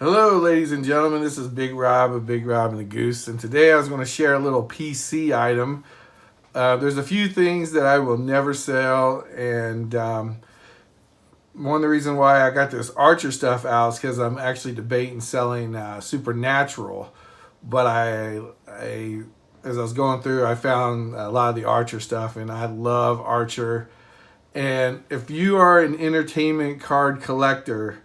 Hello, ladies and gentlemen. This is Big Rob of Big Rob and the Goose, and today I was going to share a little PC item. There's a few things that I will never sell, and one of the reasons why I got this Archer stuff out is because I'm actually debating selling Supernatural. But as I was going through, I found a lot of the Archer stuff, and I love Archer. And if you are an entertainment card collector,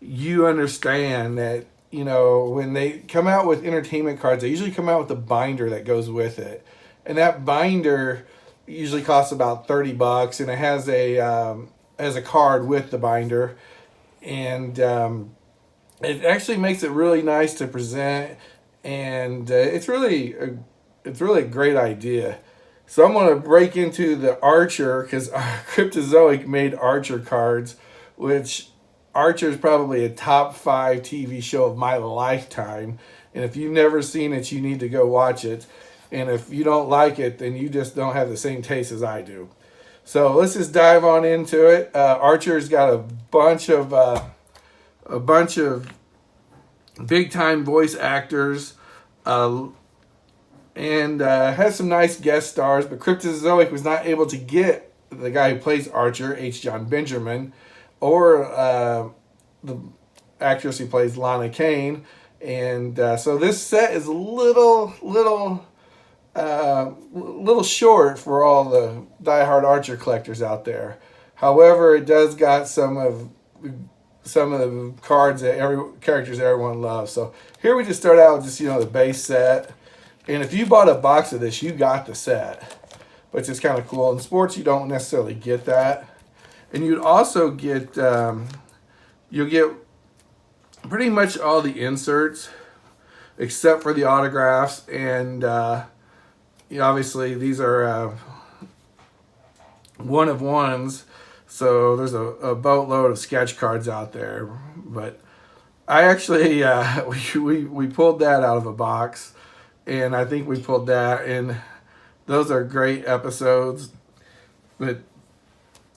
you understand that, when they come out with entertainment cards, they usually come out with a binder that goes with it, and that binder usually costs about $30, and it has a card with the binder, and it actually makes it really nice to present, and it's really a great idea. So I'm going to break into the Archer because Cryptozoic made Archer cards, which Archer is probably a top 5 TV show of my lifetime. And if you've never seen it, you need to go watch it. And if you don't like it, then you just don't have the same taste as I do. So let's just dive on into it. Archer's got a bunch of big time voice actors, and has some nice guest stars. But Cryptozoic was not able to get the guy who plays Archer, H. Jon Benjamin, or the actress who plays Lana Kane, and so this set is a little short for all the diehard Archer collectors out there. However, it does got some of the cards that characters everyone loves. So here we just start out with just the base set, and if you bought a box of this, you got the set, which is kind of cool. In sports, you don't necessarily get that. And you'd also get, you'll get pretty much all the inserts, except for the autographs. And obviously these are one of ones, so there's a boatload of sketch cards out there. But I actually, we pulled that out of a box, and I think we pulled that, and those are great episodes. But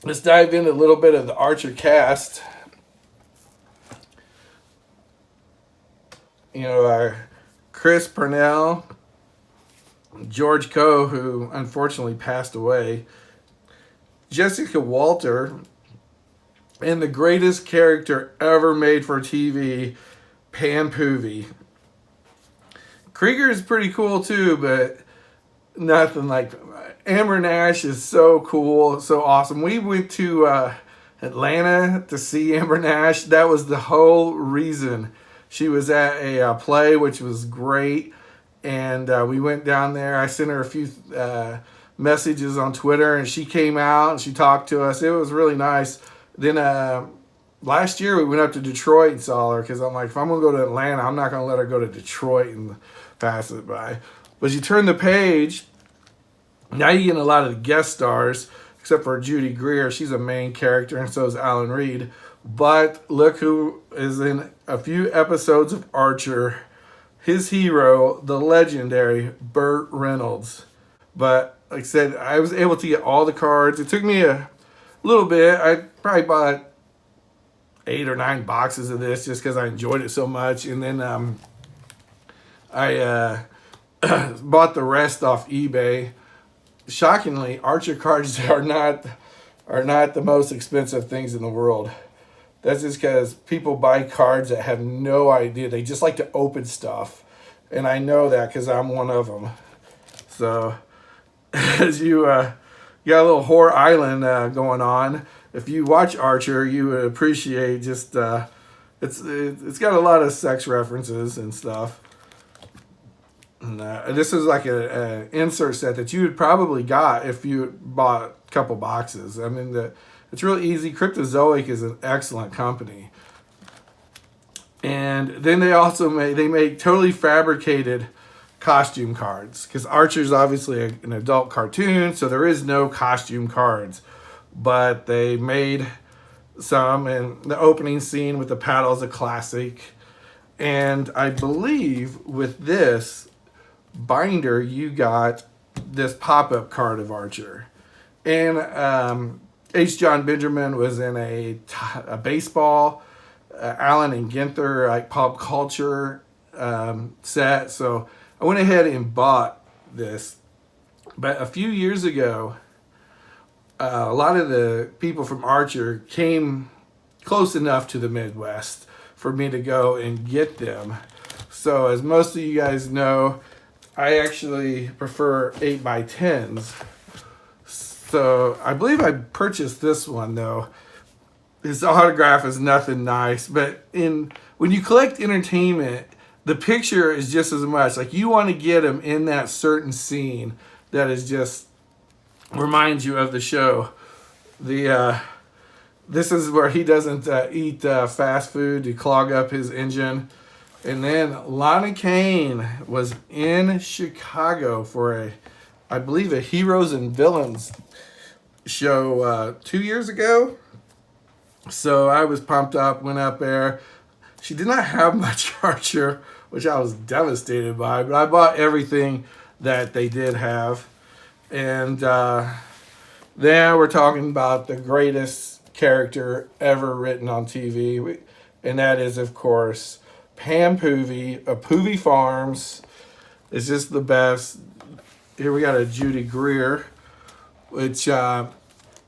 let's dive into a little bit of the Archer cast. Chris Purnell, George Coe, who unfortunately passed away, Jessica Walter, and the greatest character ever made for TV, Pam Poovey. Krieger is pretty cool too, but nothing like Amber Nash is so cool, so awesome. We went to Atlanta to see Amber Nash. That was the whole reason. She was at a play, which was great, and we went down there. I sent her a few messages on Twitter, and she came out and she talked to us. It was really nice. Then last year we went up to Detroit and saw her, because I'm like, if I'm going to go to Atlanta, I'm not going to let her go to Detroit and pass it by. But you turn the page, now you get a lot of the guest stars, except for Judy Greer. She's a main character, and so is Alan Reed. But look who is in a few episodes of Archer. His hero, the legendary Burt Reynolds. But like I said, I was able to get all the cards. It took me a little bit. I probably bought 8 or 9 boxes of this just because I enjoyed it so much. And then I bought the rest off eBay. Shockingly, Archer cards are not the most expensive things in the world. That's just because people buy cards that have no idea. They just like to open stuff, and I know that because I'm one of them. So as you got a little Whore Island going on, if you watch Archer, you would appreciate just it's got a lot of sex references and stuff. And this is like an insert set that you would probably got if you bought a couple boxes. I mean, it's really easy. Cryptozoic is an excellent company. And then they also make totally fabricated costume cards, because Archer's obviously an adult cartoon, so there is no costume cards. But they made some, and the opening scene with the paddle is a classic. And I believe with this binder, you got this pop-up card of Archer. And H. Jon Benjamin was in a baseball Allen and Ginther like pop culture set. So I went ahead and bought this. But a few years ago, a lot of the people from Archer came close enough to the Midwest for me to go and get them. So as most of you guys know, I actually prefer 8x10s. So I believe I purchased this one though. His autograph is nothing nice, but when you collect entertainment, the picture is just as much. Like you want to get him in that certain scene that is just reminds you of the show. This is where he doesn't eat fast food to clog up his engine. And then Lonnie Kane was in Chicago for I believe a Heroes and Villains show 2 years ago. So I was pumped up, went up there. She did not have much Archer, which I was devastated by, but I bought everything that they did have. And then we're talking about the greatest character ever written on TV, and that is, of course, Pam Poovey of Poovey Farms. It's just the best. Here we got a Judy Greer, which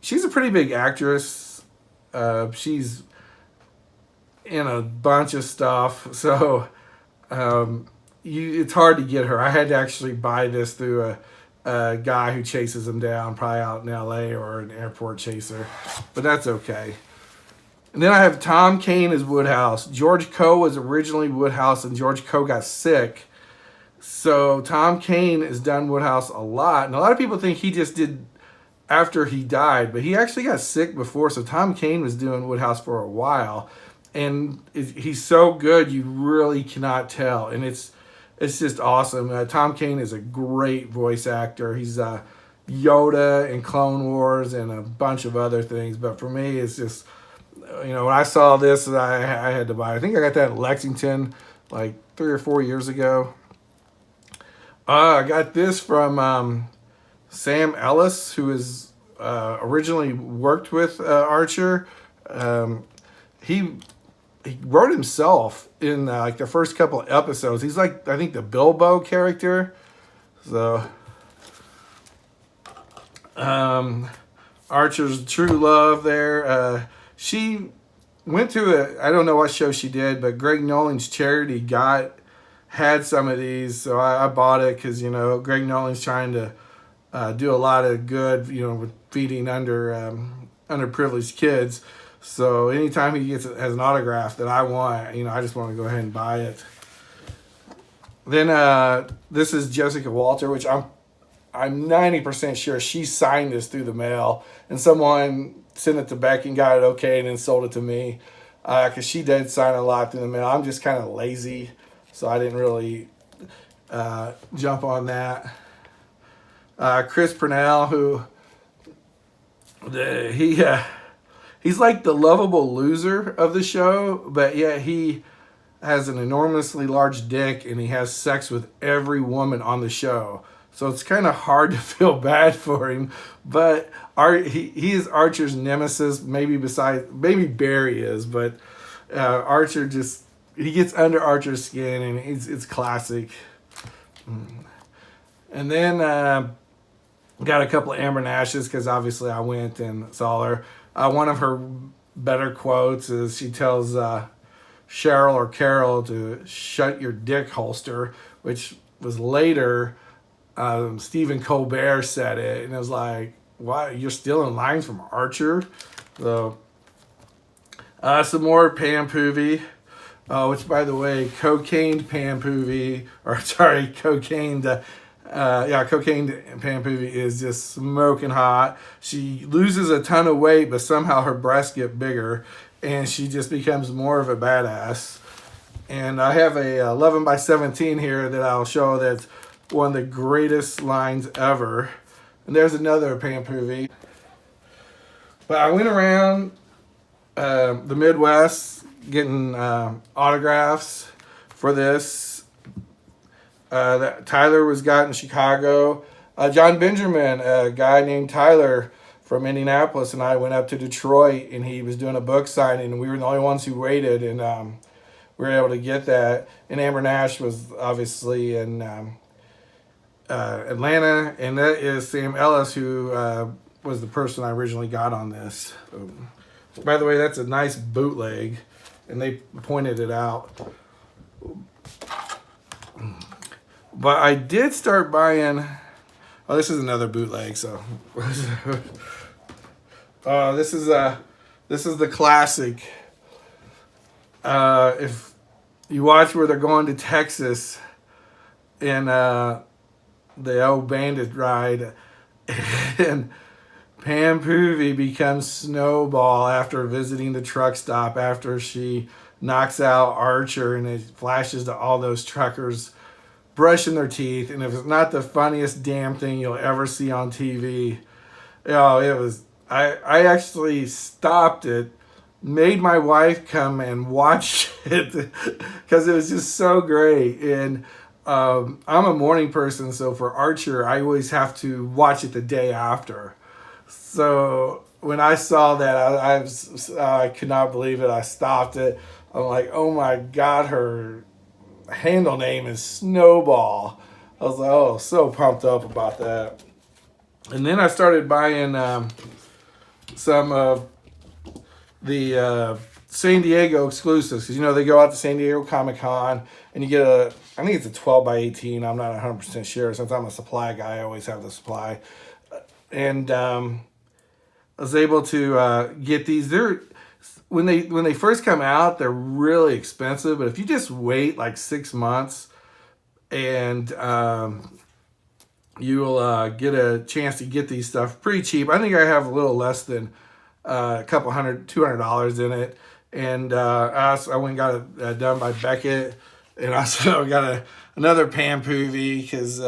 she's a pretty big actress. She's in a bunch of stuff, so it's hard to get her. I had to actually buy this through a guy who chases them down, probably out in LA or an airport chaser, but that's okay. And then I have Tom Kane as Woodhouse. George Coe was originally Woodhouse, and George Coe got sick. So Tom Kane has done Woodhouse a lot, and a lot of people think he just did after he died, but he actually got sick before, so Tom Kane was doing Woodhouse for a while, and he's so good you really cannot tell, and it's just awesome. Tom Kane is a great voice actor. He's Yoda in Clone Wars and a bunch of other things, but for me it's just, when I saw this, I had to buy it. I think I got that in Lexington like 3 or 4 years ago. I got this from Sam Ellis, who is originally worked with Archer. He wrote himself in like the first couple of episodes. He's like, I think, the Bilbo character. So Archer's true love there. She went to I don't know what show she did, but Greg Nolan's charity had some of these, so I bought it because Greg Nolan's trying to do a lot of good, with feeding underprivileged kids. So anytime he has an autograph that I want, I just want to go ahead and buy it. Then this is Jessica Walter, which I'm 90% sure she signed this through the mail, and someone sent it to Becky and got it okay, and then sold it to me, because she did sign a lot through the mail. I'm just kind of lazy, so I didn't really jump on that. Chris Purnell, who he's like the lovable loser of the show, but yet he has an enormously large dick and he has sex with every woman on the show. So it's kind of hard to feel bad for him, but he is Archer's nemesis. Maybe Barry is, but Archer he gets under Archer's skin, and it's classic. And then got a couple of Amber Nashes because obviously I went and saw her. One of her better quotes is she tells Cheryl or Carol to shut your dick holster, which was later Stephen Colbert said it, and it was like, why, you're stealing lines from Archer? So some more Pam Poovey, which, by the way, cocaine Pam Poovey, cocaine Pam Poovey is just smoking hot. She loses a ton of weight, but somehow her breasts get bigger, and she just becomes more of a badass. And I have a 11x17 here that I'll show that's one of the greatest lines ever. And there's another Pam Poovey. But I went around the Midwest getting autographs for this. That Tyler was got in Chicago. John Benjamin, a guy named Tyler from Indianapolis, and I went up to Detroit, and he was doing a book signing, and we were the only ones who waited, and we were able to get that. And Amber Nash was obviously in Atlanta, and that is Sam Ellis, who was the person I originally got on this. By the way, that's a nice bootleg, and they pointed it out. But I did start buying. Oh, this is another bootleg. So, this is the classic. If you watch where they're going to Texas in the old Bandit ride, and Pam Poovey becomes Snowball after visiting the truck stop after she knocks out Archer, and it flashes to all those truckers brushing their teeth. And if it's not the funniest damn thing you'll ever see on TV, it was. I actually stopped it, made my wife come and watch it because it was just so great. And I'm a morning person, so for Archer, I always have to watch it the day after. So when I saw that, I could not believe it. I stopped it. I'm like, oh my God, her handle name is Snowball. I was like, oh, so pumped up about that. And then I started buying some of the San Diego exclusives, because they go out to San Diego Comic-Con, and you get I think it's a 12x18. I'm not 100% sure. Since I'm a supply guy, I always have the supply. And I was able to get these. When they first come out, they're really expensive, but if you just wait like 6 months, and you'll get a chance to get these stuff pretty cheap. I think I have a little less than a couple $200 in it, and I went and got it done by Beckett, and also got another Pam Poovey because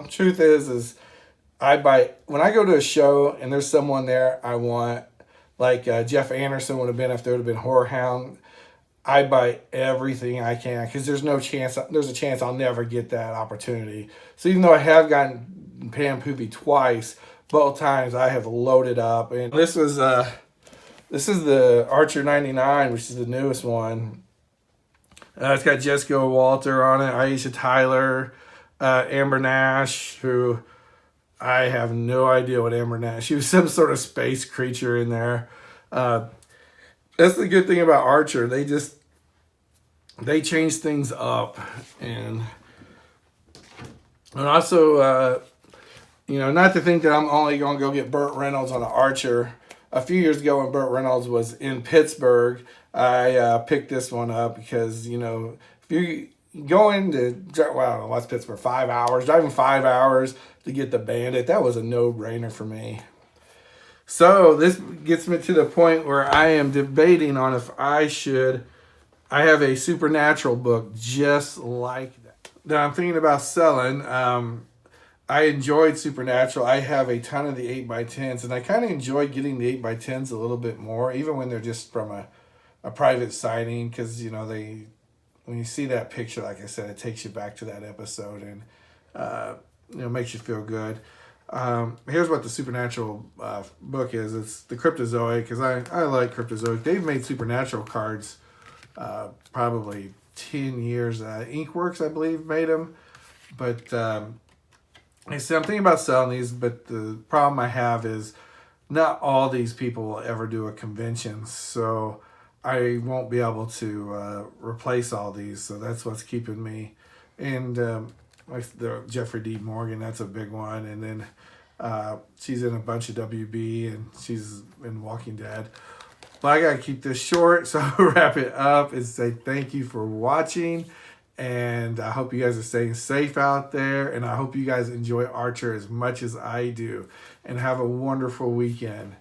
truth is when I go to a show and there's someone there I want, like Jeff Anderson would have been if there would have been Horror Hound. I buy everything I can because there's a chance I'll never get that opportunity. So even though I have gotten Pam Poovey twice, both times I have loaded up. And this is the Archer 99, which is the newest one. It's got Jessica Walter on it, Aisha Tyler, Amber Nash, who I have no idea what Amber Nash. She was some sort of space creature in there. That's the good thing about Archer. They change things up, and also not to think that I'm only going to go get Burt Reynolds on an Archer. A few years ago when Burt Reynolds was in Pittsburgh, I picked this one up because if you going to what's Pittsburgh, 5 hours, driving 5 hours to get the Bandit, that was a no-brainer for me. So this gets me to the point where I am debating on if I have a Supernatural book just like that I'm thinking about selling. I enjoyed Supernatural. I have a ton of the 8x10s, and I kind of enjoy getting the 8x10s a little bit more, even when they're just from a private signing, because when you see that picture, like I said, it takes you back to that episode, and makes you feel good. Here's what the Supernatural book is. It's the Cryptozoic, because I like Cryptozoic. They've made Supernatural cards probably 10 years. Inkworks, I believe, made them. But I said, I'm thinking about selling these, but the problem I have is not all these people will ever do a convention, so I won't be able to replace all these. So that's what's keeping me. And like the Jeffrey D. Morgan, that's a big one. And then she's in a bunch of WB, and she's in Walking Dead. But I got to keep this short, so I'll wrap it up and say thank you for watching. And I hope you guys are staying safe out there. And I hope you guys enjoy Archer as much as I do. And have a wonderful weekend.